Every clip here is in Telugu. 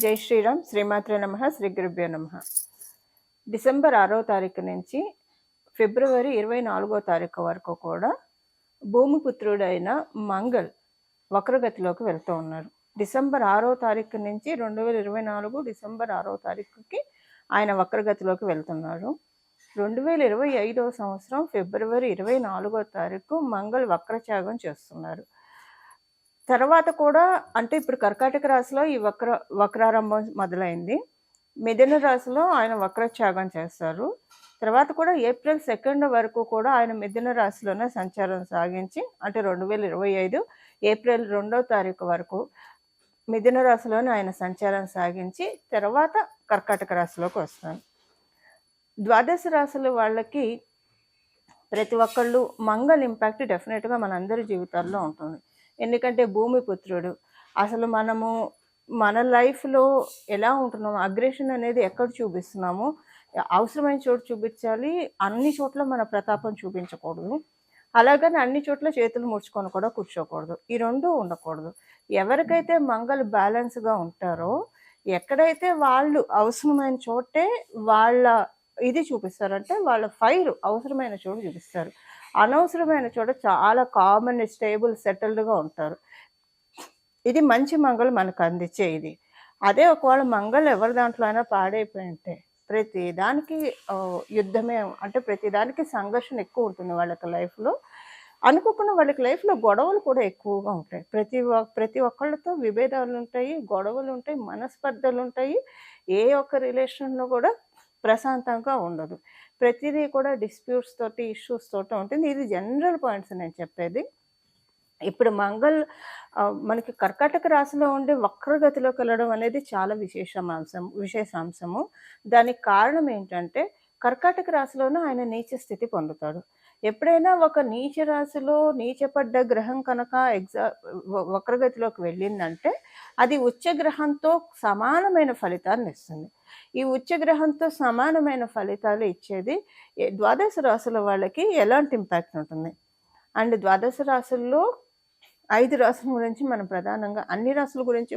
జై శ్రీరామ్. శ్రీమాత్రే నమః. శ్రీ గురుభ్యో నమః. డిసెంబర్ 6వ తారీఖు నుంచి ఫిబ్రవరి 24వ తారీఖు వరకు కూడా భూమిపుత్రుడైన మంగళ్ వక్రగతిలోకి వెళ్తూ ఉన్నారు. డిసెంబర్ 6వ తారీఖు నుంచి 2024 డిసెంబర్ 6వ తారీఖుకి ఆయన వక్రగతిలోకి వెళ్తున్నారు. 2025వ సంవత్సరం ఫిబ్రవరి 24వ తారీఖు మంగళ్ వక్రత్యాగం చేస్తున్నారు. తర్వాత కూడా అంటే ఇప్పుడు కర్కాటక రాశిలో ఈ వక్రారంభం మొదలైంది. మిథున రాశిలో ఆయన వక్రత్యాగం చేస్తారు. తర్వాత కూడా ఏప్రిల్ 2 వరకు కూడా ఆయన మిథున రాశిలోనే సంచారం సాగించి అంటే 2025 ఏప్రిల్ 2వ తారీఖు వరకు మిథున రాశిలోనే ఆయన సంచారం సాగించి తర్వాత కర్కాటక రాశిలోకి వస్తారు. ద్వాదశ రాశుల వాళ్ళకి ప్రతి ఒక్కళ్ళు మంగళ ఇంపాక్ట్ డెఫినెట్గా మనందరి జీవితాల్లో ఉంటుంది. ఎందుకంటే భూమిపుత్రుడు అసలు మనము మన లైఫ్లో ఎలా ఉంటున్నాము, అగ్రెషన్ అనేది ఎక్కడ చూపిస్తున్నాము, అవసరమైన చోటు చూపించాలి, అన్ని చోట్ల మన ప్రతాపం చూపించకూడదు. అలాగని అన్ని చోట్ల చేతులు ముడుచుకొని కూడా కూర్చోకూడదు. ఈ రెండూ ఉండకూడదు. ఎవరికైతే మంగళ బ్యాలెన్స్గా ఉంటారో ఎక్కడైతే వాళ్ళు అవసరమైన చోటే వాళ్ళ ఇది చూపిస్తారంటే వాళ్ళ ఫైర్ అవసరమైన చోటు చూపిస్తారు. అనవసరమైన చోట చాలా కామన్ స్టేబుల్ సెటిల్డ్గా ఉంటారు. ఇది మంచి మంగళ మనకు అందించే ఇది. అదే ఒకవేళ మంగళ ఎవరి దాంట్లో అయినా పాడైపోయి ఉంటే ప్రతి దానికి యుద్ధమే, అంటే ప్రతి దానికి సంఘర్షణ ఎక్కువ ఉంటుంది వాళ్ళకి లైఫ్లో. అనుకోకుండా వాళ్ళకి లైఫ్లో గొడవలు కూడా ఎక్కువగా ఉంటాయి. ప్రతి ఒక్కళ్ళతో విభేదాలు ఉంటాయి, గొడవలు ఉంటాయి, మనస్పర్ధలు ఉంటాయి. ఏ ఒక్క రిలేషన్లో కూడా ప్రశాంతంగా ఉండదు. ప్రతిదీ కూడా డిస్ప్యూట్స్ తోటి ఇష్యూస్ తోటి ఉంటుంది. ఇది జనరల్ పాయింట్స్ నేను చెప్పేది. ఇప్పుడు మంగళ్ మనకి కర్కాటక రాశిలో ఉండి వక్రగతిలోకి వెళ్ళడం అనేది చాలా విశేషాంశము. దానికి కారణం ఏంటంటే కర్కాటక రాశిలోనూ ఆయన నీచ స్థితి పొందుతాడు. ఎప్పుడైనా ఒక నీచ రాశిలో నీచపడ్డ గ్రహం కనుక వక్రగతిలోకి వెళ్ళిందంటే అది ఉచ్చగ్రహంతో సమానమైన ఫలితాన్ని ఇస్తుంది. ఈ ఉచ్చగ్రహంతో సమానమైన ఫలితాలు ఇచ్చేది ద్వాదశ రాశుల వాళ్ళకి ఎలాంటి ఇంపాక్ట్ ఉంటుంది. అండ్ ద్వాదశ రాశుల్లో 5 రాశుల గురించి మనం ప్రధానంగా, అన్ని రాశుల గురించి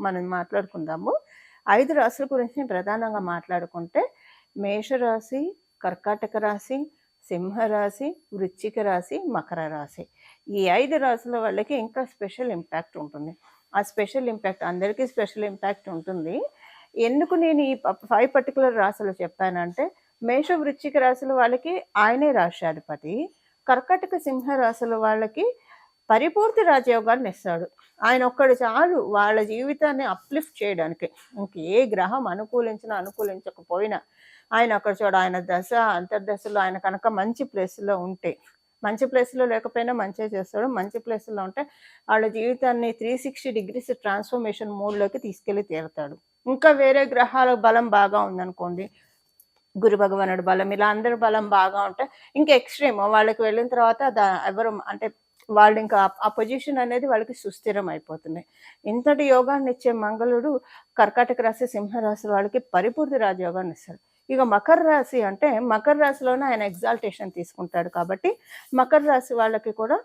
మనం మాట్లాడుకుందాము. 5 రాశుల గురించి ప్రధానంగా మాట్లాడుకుంటే మేషరాశి, కర్కాటక రాశి, సింహరాశి, వృశ్చిక రాశి, మకర రాశి. ఈ 5 రాశుల వాళ్ళకి ఇంకా స్పెషల్ ఇంపాక్ట్ ఉంటుంది. ఆ స్పెషల్ ఇంపాక్ట్ అందరికీ స్పెషల్ ఇంపాక్ట్ ఉంటుంది. ఎందుకు నేను ఈ 5 పర్టికులర్ రాశులు చెప్పానంటే మేష వృశ్చిక రాశుల వాళ్ళకి ఆయనే రాష్ట్రాధిపతి. కర్కాటక సింహ రాశుల వాళ్ళకి పరిపూర్తి రాజయోగాన్ని ఇస్తాడు. ఆయన ఒక్కడు చాలు వాళ్ళ జీవితాన్ని అప్లిఫ్ట్ చేయడానికి. ఏ గ్రహం అనుకూలించకపోయినా ఆయన ఒక్కడు చూడ, ఆయన దశ అంతర్దశలో ఆయన కనుక మంచి ప్లేస్లో ఉంటే, మంచి ప్లేస్లో లేకపోయినా మంచిగా చేస్తాడు. మంచి ప్లేస్లో ఉంటే వాళ్ళ జీవితాన్ని 360 degrees ట్రాన్స్ఫర్మేషన్ మోడ్లోకి తీసుకెళ్ళి తీరుతాడు. ఇంకా వేరే గ్రహాల బలం బాగా ఉందనుకోండి, గురు భగవానుడు బలం, ఇలా అందరి బలం బాగా ఉంటే ఇంకా ఎక్స్ట్రీమ్ వాళ్ళకి వెళ్ళిన తర్వాత ఎవరు అంటే వాళ్ళు ఇంకా ఆ పొజిషన్ అనేది వాళ్ళకి సుస్థిరం అయిపోతుంది. ఇంతటి యోగాన్ని ఇచ్చే మంగళుడు కర్కాటక రాశి, సింహరాశి వాళ్ళకి పరిపూర్తి రాజయోగాన్ని ఇస్తాడు. ఇక మకర రాశి అంటే మకర రాశిలోనే ఆయన ఎగ్జాల్టేషన్ తీసుకుంటాడు కాబట్టి మకర రాశి వాళ్ళకి కూడా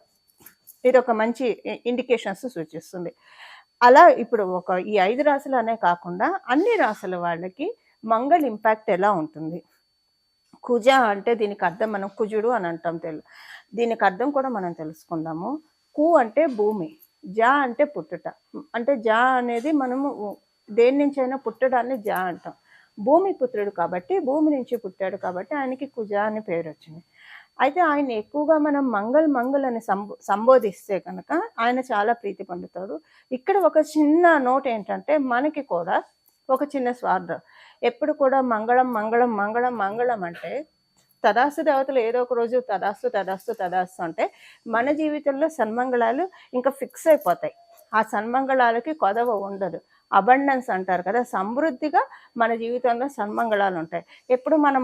ఇది ఒక మంచి ఇండికేషన్స్ సూచిస్తుంది. అలా ఇప్పుడు ఈ 5 రాశులు అనే కాకుండా అన్ని రాశుల వాళ్ళకి మంగళ ఇంపాక్ట్ ఎలా ఉంటుంది. కుజ అంటే దీనికి అర్థం మనం కుజుడు అని అంటాం. దీనికి అర్థం కూడా మనం తెలుసుకుందాము. కు అంటే భూమి, జా అంటే పుట్టుట. అంటే జా అనేది మనము దేని నుంచి అయినా పుట్టడాన్ని జా అంటాం. భూమి పుత్రుడు కాబట్టి భూమి నుంచి పుట్టాడు కాబట్టి ఆయనకి కుజ అని పేరు వచ్చింది. అయితే ఆయన ఎక్కువగా మనం మంగళ్ అని సంబోధిస్తే కనుక ఆయన చాలా ప్రీతి పొందుతాడు. ఇక్కడ ఒక చిన్న నోట్ ఏంటంటే మనకి కూడా ఒక చిన్న స్వార్థం. ఎప్పుడు కూడా మంగళం అంటే తదాస్తు దేవతలు ఏదో ఒక రోజు తదాస్తు అంటే మన జీవితంలో సన్మంగళాలు ఇంకా ఫిక్స్ అయిపోతాయి. ఆ సన్మంగళాలకి కొదవ ఉండదు. అబండెన్స్ అంటారు కదా, సమృద్ధిగా మన జీవితంలో సన్మంగళాలు ఉంటాయి. ఎప్పుడు మనం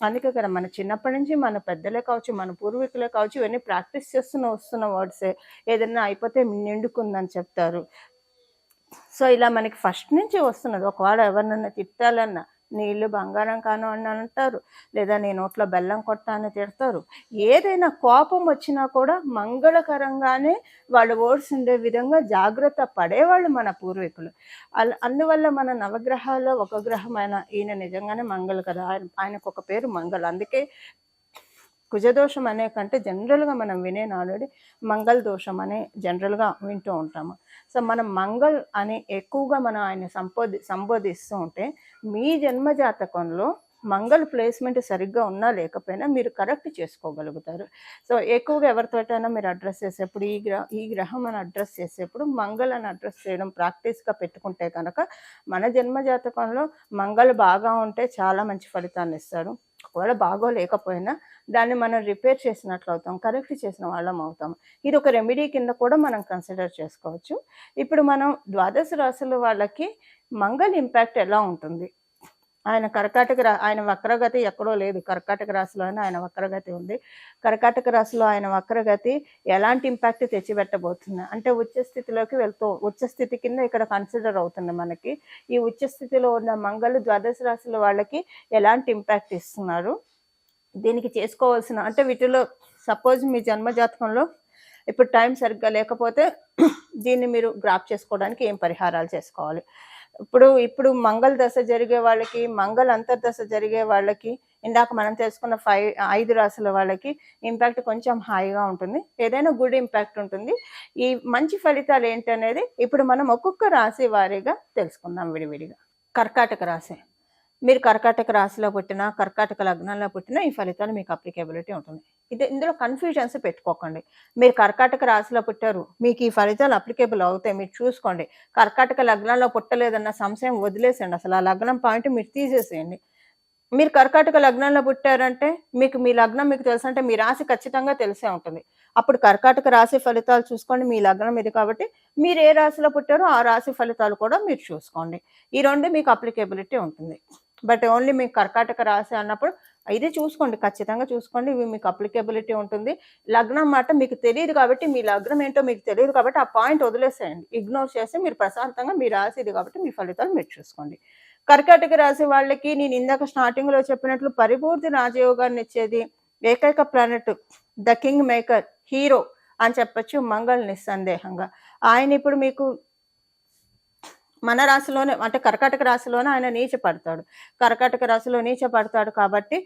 అందుకే కదా మన చిన్నప్పటి నుంచి మన పెద్దలే కావచ్చు, మన పూర్వీకులే కావచ్చు, ఇవన్నీ ప్రాక్టీస్ వస్తున్న వర్డ్సే. ఏదైనా అయిపోతే నిండుకుందని చెప్తారు. సో ఇలా మనకి ఫస్ట్ నుంచి వస్తున్నది. ఒకవేళ ఎవరినన్నా తిట్టాలన్నా, నీళ్ళు బంగారం కాను అని అంటారు, లేదా నీ నోట్లో బెల్లం కొడతా అని తిడతారు. ఏదైనా కోపం వచ్చినా కూడా మంగళకరంగానే వాళ్ళు వర్డ్స్ ఉండే విధంగా జాగ్రత్త పడేవాళ్ళు మన పూర్వీకులు. అందువల్ల మన నవగ్రహాల్లో ఒక గ్రహమైన ఈయన నిజంగానే మంగళ కదా, ఆయనకు ఒక పేరు మంగళ. అందుకే కుజదోషం అనే కంటే జనరల్గా మనం వినే ఆల్రెడీ మంగళ దోషం అనే జనరల్గా వింటూ ఉంటాము. సో మనం మంగళ్ అని ఎక్కువగా మనం ఆయన సంబోధిస్తూ ఉంటే, మీ జన్మ జాతకంలో మంగళ ప్లేస్మెంట్ సరిగ్గా ఉన్నా లేకపోయినా మీరు కరెక్ట్ చేసుకోగలుగుతారు. సో ఎక్కువగా ఎవరితోటైనా మీరు అడ్రస్ చేసేప్పుడు ఈ గ్రహం అని అడ్రస్ చేసేప్పుడు మంగళ అని అడ్రస్ చేయడం ప్రాక్టీస్గా పెట్టుకుంటే కనుక మన జన్మ జాతకంలో మంగళ బాగా ఉంటే చాలా మంచి ఫలితాన్ని ఇస్తారు. ఒకవేళ బాగోలేకపోయినా దాన్ని మనం రిపేర్ చేసినట్లు అవుతాం, కరెక్ట్ చేసిన వాళ్ళం అవుతాం. ఇది ఒక రెమెడీ కింద కూడా మనం కన్సిడర్ చేసుకోవచ్చు. ఇప్పుడు మనం ద్వాదశ రాశుల వాళ్ళకి మంగళ ఇంపాక్ట్ ఎలా ఉంటుంది? ఆయన ఆయన వక్రగతి ఎక్కడో లేదు, కర్కాటక రాశిలోనే ఆయన వక్రగతి ఉంది. కర్కాటక రాశిలో ఆయన వక్రగతి ఎలాంటి ఇంపాక్ట్ తెచ్చిపెట్టబోతుంది అంటే ఉచ్చస్థితిలోకి ఉచ్చస్థితి కింద ఇక్కడ కన్సిడర్ అవుతుంది మనకి. ఈ ఉచ్చస్థితిలో ఉన్న మంగళ ద్వాదశ రాశుల వాళ్ళకి ఎలాంటి ఇంపాక్ట్ ఇస్తున్నారు, దీనికి చేసుకోవాల్సిన అంటే వీటిలో సపోజ్ మీ జన్మజాతకంలో ఇప్పుడు టైం సరిగ్గా లేకపోతే దీన్ని మీరు గ్రాప్ చేసుకోవడానికి ఏం పరిహారాలు చేసుకోవాలి? ఇప్పుడు మంగళ దశ జరిగే వాళ్ళకి, మంగళ అంతర్దశ జరిగే వాళ్ళకి, ఇందాక మనం తెలుసుకున్న 5 రాశుల వాళ్ళకి ఇంపాక్ట్ కొంచెం హాయిగా ఉంటుంది, ఏదైనా గుడ్ ఇంపాక్ట్ ఉంటుంది. ఈ మంచి ఫలితాలు ఏంటనేది ఇప్పుడు మనం ఒక్కొక్క రాశి వారీగా తెలుసుకుందాం విడివిడిగా. కర్కాటక రాశి, మీరు కర్కాటక రాశిలో పుట్టినా, కర్కాటక లగ్నంలో పుట్టినా ఈ ఫలితాలు మీకు అప్లికేబిలిటీ ఉంటుంది. ఇందులో కన్ఫ్యూజన్స్ పెట్టుకోకండి. మీరు కర్కాటక రాశిలో పుట్టారు, మీకు ఈ ఫలితాలు అప్లికేబుల్ అవుతాయి, మీరు చూసుకోండి. కర్కాటక లగ్నంలో పుట్టలేదన్న సంశయం వదిలేసేయండి, అసలు ఆ లగ్నం పాయింట్ మీరు తీసేసేయండి. మీరు కర్కాటక లగ్నంలో పుట్టారంటే మీ లగ్నం మీకు తెలుసు అంటే మీ రాశి ఖచ్చితంగా తెలిసే ఉంటుంది. అప్పుడు కర్కాటక రాశి ఫలితాలు చూసుకోండి, మీ లగ్నం ఇది కాబట్టి మీరు ఏ రాశిలో పుట్టారో ఆ రాశి ఫలితాలు కూడా మీరు చూసుకోండి. ఈ రెండు మీకు అప్లికేబిలిటీ ఉంటుంది. బట్ ఓన్లీ మీకు కర్కాటక రాశి అన్నప్పుడు ఇది చూసుకోండి, ఖచ్చితంగా చూసుకోండి, ఇవి మీకు అప్లికేబిలిటీ ఉంటుంది. లగ్నం మాట మీకు తెలియదు కాబట్టి, మీ లగ్నం ఏంటో మీకు తెలియదు కాబట్టి ఆ పాయింట్ వదిలేసేయండి, ఇగ్నోర్ చేసి మీరు ప్రశాంతంగా మీ రాశి ఇది కాబట్టి మీ ఫలితాలు మీరు చూసుకోండి. కర్కాటక రాశి వాళ్ళకి నేను ఇందాక స్టార్టింగ్ లో చెప్పినట్లు పరిపూర్తి రాజయోగాన్ని ఇచ్చేది ఏకైక planet, the king maker, hero అని చెప్పచ్చు మంగళ నిస్సందేహంగా. ఆయన ఇప్పుడు మీకు మన రాశిలోనే అంటే కర్కాటక రాశిలోనే ఆయన నీచపడతాడు. కర్కాటక రాశిలో నీచపడతాడు కాబట్టి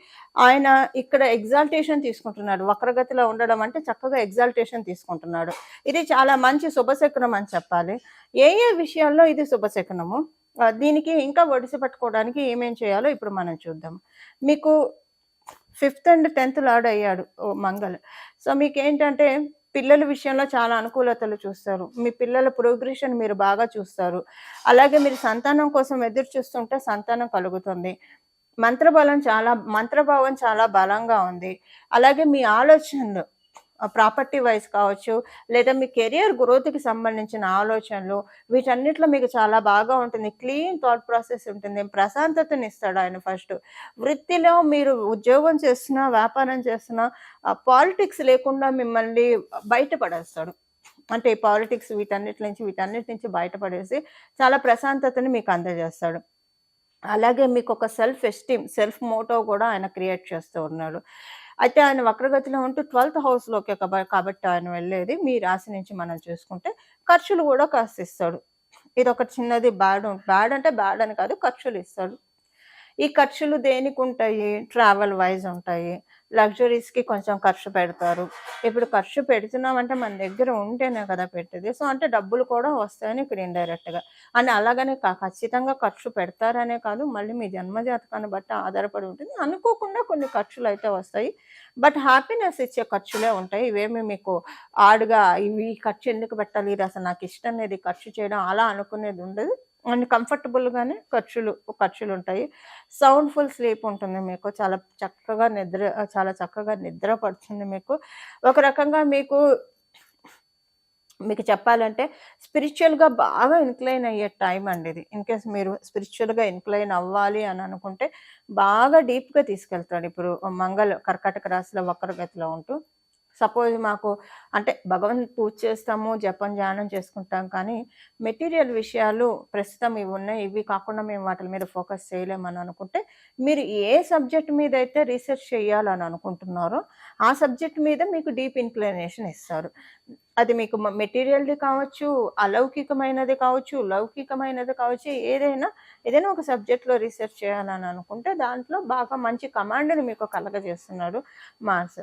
ఆయన ఇక్కడ ఎగ్జాల్టేషన్ తీసుకుంటున్నాడు. వక్రగతిలో ఉండడం అంటే చక్కగా ఎగ్జాల్టేషన్ తీసుకుంటున్నాడు. ఇది చాలా మంచి శుభశకునం అని చెప్పాలి. ఏ విషయాల్లో ఇది శుభశకునము, దీనికి ఇంకా ఒడిసి పట్టుకోవడానికి ఏమేం చేయాలో ఇప్పుడు మనం చూద్దాం. మీకు 5th and 10th లార్డ్ అయ్యాడు మంగళ. సో మీకేంటంటే పిల్లల విషయంలో చాలా అనుకూలతలు చూస్తారు, మీ పిల్లల ప్రోగ్రెషన్ మీరు బాగా చూస్తారు. అలాగే మీరు సంతానం కోసం ఎదురు చూస్తుంటే సంతానం కలుగుతుంది. మంత్రభావం చాలా బలంగా ఉంది. అలాగే మీ ఆలోచనలు ప్రాపర్టీ వైజ్ కావచ్చు, లేదా మీ కెరియర్ గ్రోత్కి సంబంధించిన ఆలోచనలు, వీటన్నిటిలో మీకు చాలా బాగా ఉంటుంది. క్లీన్ థాట్ ప్రాసెస్ ఉంటుంది, ప్రశాంతతని ఇస్తాడు ఆయన. ఫస్ట్ వృత్తిలో మీరు ఉద్యోగం చేస్తున్నా, వ్యాపారం చేస్తున్నా, పాలిటిక్స్ లేకుండా మిమ్మల్ని బయటపడేస్తాడు. అంటే పాలిటిక్స్ వీటన్నిటి నుంచి బయటపడేసి చాలా ప్రశాంతతని మీకు అందజేస్తాడు. అలాగే మీకు ఒక సెల్ఫ్ ఎస్టీమ్, సెల్ఫ్ మోటో కూడా ఆయన క్రియేట్ చేస్తూ ఉన్నాడు. అయితే ఆయన వక్రగతిలో ఉంటూ 12th హౌస్లోకి కాబట్టి ఆయన వెళ్ళేది మీ రాశి నుంచి మనం చూసుకుంటే ఖర్చులు కూడా కాస్త ఇస్తాడు. ఇది ఒక చిన్నది బ్యాడ్ అంటే బ్యాడ్ అని కాదు, ఖర్చులు ఇస్తాడు. ఈ ఖర్చులు దేనికి ఉంటాయి? ట్రావెల్ వైజ్ ఉంటాయి, లగ్జరీస్కి కొంచెం ఖర్చు పెడతారు. ఇప్పుడు ఖర్చు పెడుతున్నామంటే మన దగ్గర ఉంటేనే కదా పెట్టేది. సో అంటే డబ్బులు కూడా వస్తాయని ఇక్కడ ఇండైరెక్ట్గా అని అలాగనే ఖచ్చితంగా ఖర్చు పెడతారనే కాదు, మళ్ళీ మీ జన్మజాతకాన్ని బట్టి ఆధారపడి ఉంటుంది. అనుకోకుండా కొన్ని ఖర్చులు అయితే వస్తాయి, బట్ హ్యాపీనెస్ ఇచ్చే ఖర్చులే ఉంటాయి. ఇవేమి మీకు ఆడుగా ఇవి ఖర్చు ఎందుకు పెట్టాలి, ఇది అసలు నాకు ఇష్టం లేదు ఖర్చు చేయడం అలా అనుకునేది ఉండదు. అండ్ కంఫర్టబుల్గానే ఖర్చులు ఉంటాయి. సౌండ్ఫుల్ స్లీప్ ఉంటుంది మీకు, చాలా చక్కగా నిద్ర పడుతుంది మీకు. ఒక రకంగా మీకు చెప్పాలంటే స్పిరిచువల్గా బాగా ఇన్క్లైన్ అయ్యే టైం అండి ఇది. ఇన్కేస్ మీరు స్పిరిచువల్గా ఇన్క్లైన్ అవ్వాలి అని అనుకుంటే బాగా డీప్గా తీసుకెళ్తాడు. ఇప్పుడు మంగళ కర్కాటక రాశిలో వక్రగతిలో ఉంటూ సపోజ్ మాకు అంటే పూజ చేస్తాము, జపం, ధ్యానం చేసుకుంటాం కానీ, మెటీరియల్ విషయాలు ప్రస్తుతం ఇవున్నాయి. ఇవి కాకుండా మేము వాటిల మీద ఫోకస్ చేయలేమని అనుకుంటే, మీరు ఏ సబ్జెక్ట్ మీదైతే రీసెర్చ్ చేయాలని అనుకుంటున్నారో, ఆ సబ్జెక్ట్ మీద మీకు డీప్ ఇన్క్లినేషన్ ఇస్తారు. అది మీకు మెటీరియల్‌ది కావచ్చు, అలౌకికమైనది కావచ్చు, లౌకికమైనది కావచ్చు, ఏదైనా ఒక సబ్జెక్ట్‌లో రీసెర్చ్ చేయాలని అనుకుంటే, దాంట్లో బాగా మంచి కమాండ్‌ని మీకు కలగజేస్తున్నాడు మాస్.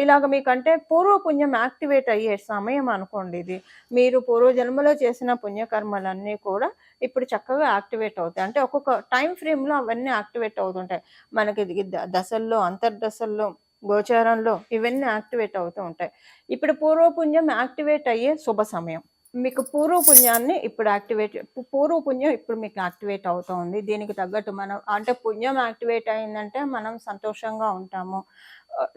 ఇలాగ మీకంటే పూర్వపుణ్యం యాక్టివేట్ అయ్యే సమయం అనుకోండి ఇది. మీరు పూర్వజన్మలో చేసిన పుణ్యకర్మలన్నీ కూడా ఇప్పుడు చక్కగా యాక్టివేట్ అవుతాయి. అంటే ఒక్కొక్క టైమ్ ఫ్రేమ్‌లో అవన్నీ యాక్టివేట్ అవుతుంటాయి. మనకి దశల్లో, అంతర్దశల్లో, గోచారంలో ఇవన్నీ యాక్టివేట్ అవుతూ ఉంటాయి. ఇప్పుడు పూర్వపుణ్యం యాక్టివేట్ అయ్యే శుభ సమయం. మీకు పూర్వపుణ్యాన్ని ఇప్పుడు పూర్వపుణ్యం ఇప్పుడు మీకు యాక్టివేట్ అవుతోంది. దీనికి తగ్గట్టు మనం అంటే పుణ్యం యాక్టివేట్ అయిందంటే మనం సంతోషంగా ఉంటాము,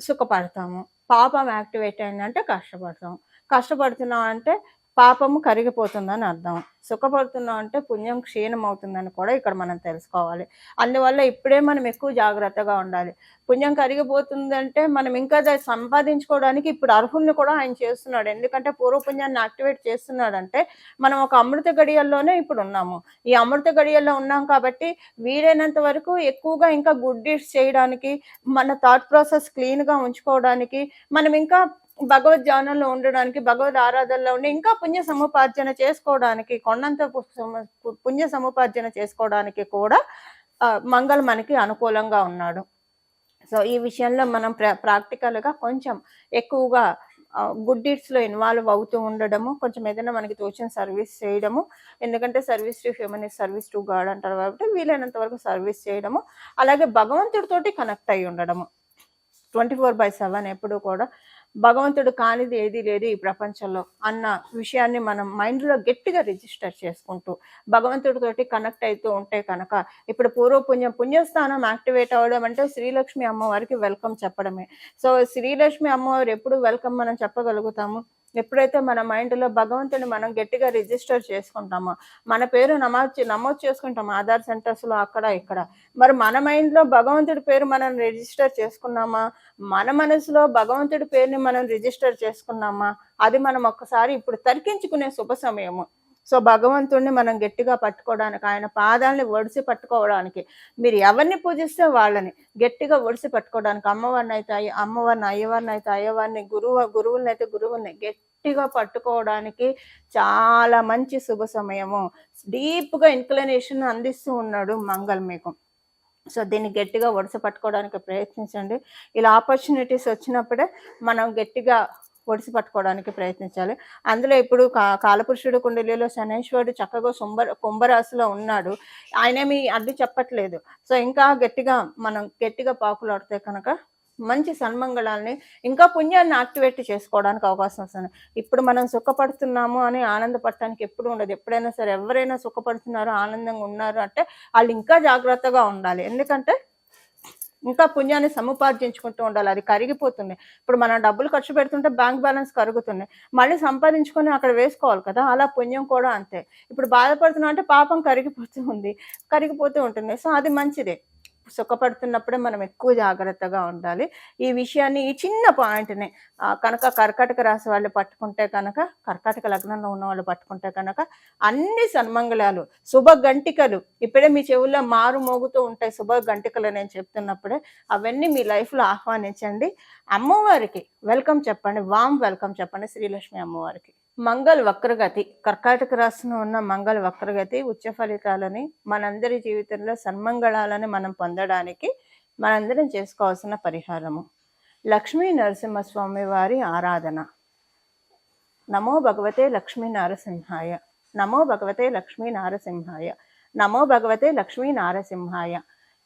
సుఖపడతాము. పాపం యాక్టివేట్ అయిందంటే కష్టపడతాము. కష్టపడుతున్నాం అంటే పాపము కరిగిపోతుందని అర్థం. సుఖపడుతున్నాం అంటే పుణ్యం క్షీణమవుతుందని కూడా ఇక్కడ మనం తెలుసుకోవాలి. అందువల్ల ఇప్పుడే మనం ఎక్కువ జాగ్రత్తగా ఉండాలి. పుణ్యం కరిగిపోతుందంటే మనం ఇంకా సంపాదించుకోవడానికి ఇప్పుడు అర్హుల్ని కూడా ఆయన చేస్తున్నాడు. ఎందుకంటే పూర్వపుణ్యాన్ని యాక్టివేట్ చేస్తున్నాడంటే మనం ఒక అమృత గడియల్లోనే ఇప్పుడు ఉన్నాము. ఈ అమృత గడియల్లో ఉన్నాం కాబట్టి వీలైనంత వరకు ఎక్కువగా ఇంకా గుడ్ డీడ్స్ చేయడానికి, మన థాట్ ప్రాసెస్ క్లీన్‌గా ఉంచుకోవడానికి, మనం ఇంకా భగవద్ ధ్యానంలో ఉండడానికి, భగవద్ ఆరాధనలో ఉండి ఇంకా పుణ్య సముపార్జన చేసుకోవడానికి, కొండంత పుణ్య సముపార్జన చేసుకోవడానికి కూడా మంగళ్ మనకి అనుకూలంగా ఉన్నాడు. సో ఈ విషయంలో మనం ప్రాక్టికల్‌గా కొంచెం ఎక్కువగా గుడ్ డీడ్స్‌లో ఇన్వాల్వ్ అవుతూ ఉండడము, కొంచెం ఏదైనా మనకి తోచిన సర్వీస్ చేయడము. ఎందుకంటే service to human is service to God అంటారు కాబట్టి వీలైనంత వరకు సర్వీస్ చేయడము. అలాగే భగవంతుడితోటి కనెక్ట్ అయ్యి ఉండడము. 24/7 ఎప్పుడూ కూడా భగవంతుడు కానిది ఏదీ లేదు ఈ ప్రపంచంలో అన్న విషయాన్ని మనం మైండ్‌లో గట్టిగా రిజిస్టర్ చేసుకుంటూ, భగవంతుడితోటి కనెక్ట్ అయితూ ఉంటే కనుక ఇప్పుడు పుణ్యస్థానం యాక్టివేట్ అవ్వడం అంటే శ్రీలక్ష్మి అమ్మవారికి వెల్కమ్ చెప్పడమే. సో శ్రీలక్ష్మి అమ్మవారు ఎప్పుడు వెల్కమ్ మనం చెప్పగలుగుతాము? ఎప్పుడైతే మన మైండ్‌లో భగవంతుడిని మనం గట్టిగా రిజిస్టర్ చేసుకుంటామో, మన పేరు నమోదు చేసుకుంటాం ఆధార్ సెంటర్స్‌లో అక్కడ ఇక్కడ. మరి మన మైండ్‌లో భగవంతుడి పేరు మనం రిజిస్టర్ చేసుకున్నామా? మన మనసులో భగవంతుడి పేరుని మనం రిజిస్టర్ చేసుకున్నామా? అది మనం ఒక్కసారి ఇప్పుడు తర్కించుకునే శుభ సమయము. సో భగవంతుడిని మనం గట్టిగా పట్టుకోవడానికి, ఆయన పాదాలని ఒడిసి పట్టుకోవడానికి, మీరు ఎవరిని పూజిస్తే వాళ్ళని గట్టిగా ఒడిసి పట్టుకోవడానికి, అమ్మవారిని అయితే అమ్మవారిని, అయ్యవారిని అయితే అయ్యవారిని, గురువులని అయితే గురువుల్ని గట్టిగా పట్టుకోవడానికి చాలా మంచి శుభ సమయము. డీప్గా ఇన్క్లినేషన్ అందిస్తూ ఉన్నాడు మంగళ్ మీకు. సో దీన్ని గట్టిగా ఒడిసి పట్టుకోవడానికి ప్రయత్నించండి. ఇలా ఆపర్చునిటీస్ వచ్చినప్పుడే మనం గట్టిగా ఒడిసి పట్టుకోవడానికి ప్రయత్నించాలి. అందులో ఇప్పుడు కాలపురుషుడు కుండలిలో శనైశ్వరుడు చక్కగా కుంభరాశిలో ఉన్నాడు. ఆయనేమి అడ్డు చెప్పట్లేదు. సో ఇంకా మనం గట్టిగా పాకులాడితే కనుక మంచి సన్మంగళాల్ని, ఇంకా పుణ్యాన్ని యాక్టివేట్ చేసుకోవడానికి అవకాశం వస్తుంది. ఇప్పుడు మనం సుఖపడుతున్నాము అని ఆనందపడటానికి ఎప్పుడు ఉండదు. ఎప్పుడైనా సరే ఎవరైనా సుఖపడుతున్నారు, ఆనందంగా ఉన్నారు అంటే వాళ్ళు ఇంకా జాగ్రత్తగా ఉండాలి. ఎందుకంటే ఇంకా పుణ్యాన్ని సముపార్జించుకుంటూ ఉండాలి. అది కరిగిపోతుంది. ఇప్పుడు మనం డబ్బులు ఖర్చు పెడుతుంటే బ్యాంక్ బ్యాలెన్స్ కరుగుతుంది. మళ్ళీ సంపాదించుకొని అక్కడ వేసుకోవాలి కదా! అలా పుణ్యం కూడా అంతే. ఇప్పుడు బాధపడుతున్నాం అంటే పాపం కరిగిపోతూ ఉంటుంది. సో అది మంచిదే. సుఖపడుతున్నప్పుడే మనం ఎక్కువ జాగ్రత్తగా ఉండాలి. ఈ విషయాన్ని, ఈ చిన్న పాయింట్‌ని కనుక కర్కాటక రాశి వాళ్ళు పట్టుకుంటే కనుక, కర్కాటక లగ్నంలో ఉన్న వాళ్ళు పట్టుకుంటే కనుక అన్ని సన్మంగళాలు, శుభ గంటికలు ఇప్పుడే మీ చెవుల్లో మోగుతూ ఉంటాయి. శుభ గంటికలు నేను చెప్తున్నప్పుడే అవన్నీ మీ లైఫ్‌లో ఆహ్వానించండి. అమ్మవారికి వెల్కమ్ చెప్పండి. వార్మ్ వెల్కమ్ చెప్పండి శ్రీలక్ష్మి అమ్మవారికి. మంగళ్ వక్రగతి, కర్కాటక రాశిలో ఉన్న మంగళ్ వక్రగతి ఉచ్చ ఫలితాలని, మనందరి జీవితంలో సన్మంగళాలని మనం పొందడానికి మనందరం చేసుకోవాల్సిన పరిహారము లక్ష్మీ నరసింహస్వామి వారి ఆరాధన. నమో భగవతే లక్ష్మీ నారసింహాయ, నమో భగవతే లక్ష్మీ నారసింహాయ, నమో భగవతే లక్ష్మీ నారసింహాయ.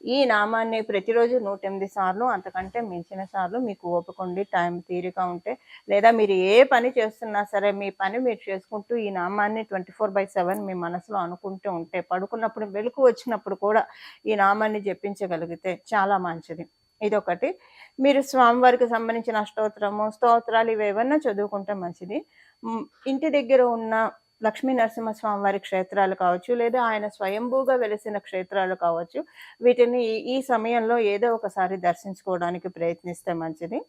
ఈ నామాన్ని ప్రతిరోజు 108 సార్లు, అంతకంటే మించిన సార్లు మీకు ఓపికండి, టైం తీరిక ఉంటే, లేదా మీరు ఏ పని చేస్తున్నా సరే మీ పని మీరు చేసుకుంటూ ఈ నామాన్ని 24/7 మీ మనసులో అనుకుంటూ ఉంటే, పడుకున్నప్పుడు మెలకు వచ్చినప్పుడు కూడా ఈ నామాన్ని జపించగలిగితే చాలా మంచిది. ఇదొకటి. మీరు స్వామివారికి సంబంధించిన స్తోత్రాలు ఇవేవన్నా చదువుకుంటే మంచిది. ఇంటి దగ్గర ఉన్న లక్ష్మీ నరసింహస్వామి వారి క్షేత్రాలు కావచ్చు, లేదా ఆయన స్వయంభూగా వెలిసిన క్షేత్రాలు కావచ్చు, వీటిని ఈ సమయంలో ఏదో ఒకసారి దర్శించుకోవడానికి ప్రయత్నిస్తే మంచిది.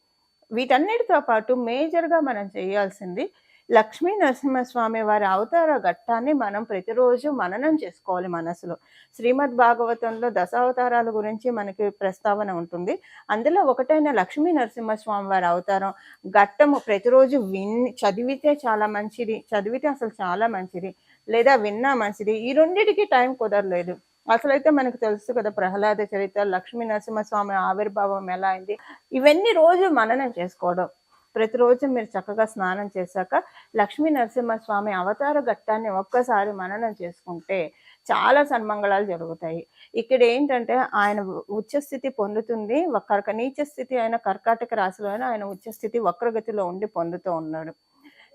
వీటన్నిటితో పాటు మేజర్‌గా మనం చేయాల్సింది లక్ష్మీ నరసింహస్వామి వారి అవతార ఘట్టాన్ని మనం ప్రతిరోజు మననం చేసుకోవాలి మనసులో. శ్రీమద్ భాగవతంలో దశావతారాల గురించి మనకి ప్రస్తావన ఉంటుంది. అందులో ఒకటైన లక్ష్మీ నరసింహస్వామి వారి అవతారం ఘట్టము ప్రతిరోజు చదివితే చాలా మంచిది. చదివితే అసలు చాలా మంచిది. లేదా విన్నా మంచిది. ఈ రెండిటికి టైం కుదరలేదు. అసలైతే మనకు తెలుసు కదా! ప్రహ్లాద చరిత్ర, లక్ష్మీ నరసింహస్వామి ఆవిర్భావం ఎలా అయింది. ఇవన్నీ రోజు మననం చేసుకోవడం. ప్రతిరోజు మీరు చక్కగా స్నానం చేశాక లక్ష్మీ నరసింహస్వామి అవతార ఘట్టాన్ని ఒక్కసారి మననం చేసుకుంటే చాలా సన్మంగళాలు జరుగుతాయి. ఇక్కడేంటంటే ఆయన ఉచ్చస్థితి పొందుతుంది. నీచ స్థితి అయిన కర్కాటక రాశిలోనే ఆయన ఉచ్చస్థితి వక్రగతిలో ఉండి పొందుతూ ఉన్నాడు.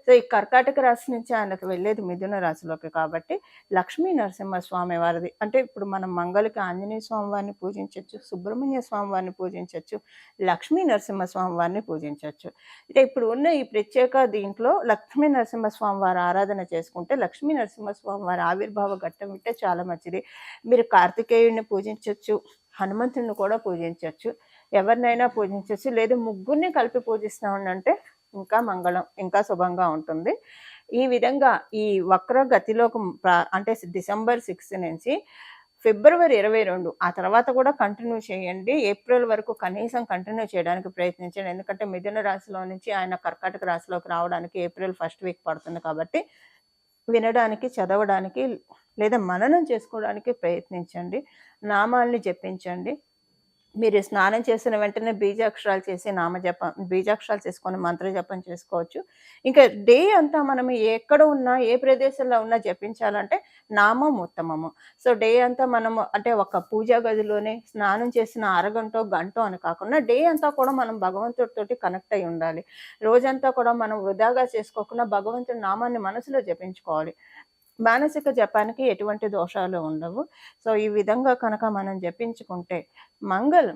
సో, ఈ కర్కాటక రాశి నుంచి ఆయనకు వెళ్ళేది మిథున రాశిలోకి కాబట్టి, లక్ష్మీ నరసింహస్వామి వారిది అంటే ఇప్పుడు మనం మంగళకి ఆంజనేయ స్వామి వారిని పూజించొచ్చు, సుబ్రహ్మణ్య స్వామి వారిని పూజించొచ్చు, లక్ష్మీ నరసింహస్వామి వారిని పూజించొచ్చు. అంటే ఇప్పుడు ఉన్న ఈ ప్రత్యేక దీంట్లో లక్ష్మీ నరసింహస్వామి వారి ఆరాధన చేసుకుంటే, లక్ష్మీ నరసింహస్వామి వారి ఆవిర్భావ ఘట్టం వింటే చాలా మంచిది. మీరు కార్తికేయుడిని పూజించొచ్చు, హనుమంతుడిని కూడా పూజించొచ్చు, ఎవరినైనా పూజించొచ్చు. లేదు ముగ్గురిని కలిపి పూజిస్తామంటే ఇంకా మంగళం, ఇంకా శుభంగా ఉంటుంది. ఈ విధంగా ఈ వక్ర గతిలోకి అంటే డిసెంబర్ 6 నుంచి ఫిబ్రవరి 22 ఆ తర్వాత కూడా కంటిన్యూ చేయండి. ఏప్రిల్ వరకు కనీసం కంటిన్యూ చేయడానికి ప్రయత్నించండి. ఎందుకంటే మిథున రాశిలో నుంచి ఆయన కర్కాటక రాశిలోకి రావడానికి ఏప్రిల్ ఫస్ట్ వీక్ పడుతుంది కాబట్టి, వినడానికి, చదవడానికి లేదా మననం చేసుకోవడానికి ప్రయత్నించండి. నామాల్ని జపించండి. మీరు స్నానం చేసిన వెంటనే బీజాక్షరాలు చేసి నామజపం బీజాక్షరాలు చేసుకొని మంత్ర జపం చేసుకోవచ్చు. ఇంకా డే అంతా మనం ఎక్కడ ఉన్నా, ఏ ప్రదేశంలో ఉన్నా జపించాలంటే నామం ఉత్తమము. సో, డే అంతా మనము అంటే ఒక పూజా గదిలోనే స్నానం చేసిన అరగంటో, గంటో అని కాకుండా డే అంతా కూడా మనం భగవంతుడితోటి కనెక్ట్ అయ్యి ఉండాలి. రోజంతా కూడా మనం వృధాగా చేసుకోకుండా భగవంతుడి నామాన్ని మనసులో జపించుకోవాలి. మానసిక జపానికి ఎటువంటి దోషాలు ఉండవు. సో, ఈ విధంగా కనుక మనం జపించుకుంటే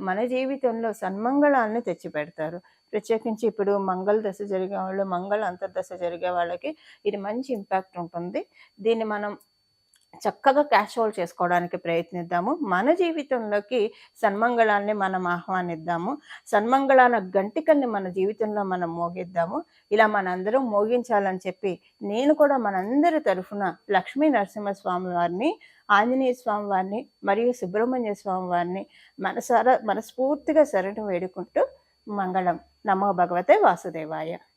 మన జీవితంలో సన్మంగళాన్ని తెచ్చిపెడతారు. ప్రత్యేకించి ఇప్పుడు మంగళ దశ జరిగేవాళ్ళు, మంగళ అంతర్దశ జరిగే వాళ్ళకి ఇది మంచి ఇంపాక్ట్ ఉంటుంది. దీన్ని మనం చక్కగా క్యాష్ హోల్డ్ చేసుకోవడానికి ప్రయత్నిద్దాము. మన జీవితంలోకి సన్మంగళాన్ని మనం ఆహ్వానిద్దాము. సన్మంగళాల గంటికల్ని మన జీవితంలో మనం మోగిద్దాము. ఇలా మనందరం మోగించాలని చెప్పి నేను కూడా మనందరి తరఫున లక్ష్మీ నరసింహస్వామి వారిని, ఆంజనేయ స్వామి వారిని మరియు సుబ్రహ్మణ్య స్వామి వారిని మనస్ఫూర్తిగా శరణు వేడుకుంటూ మంగళం. నమో భగవతే వాసుదేవాయ.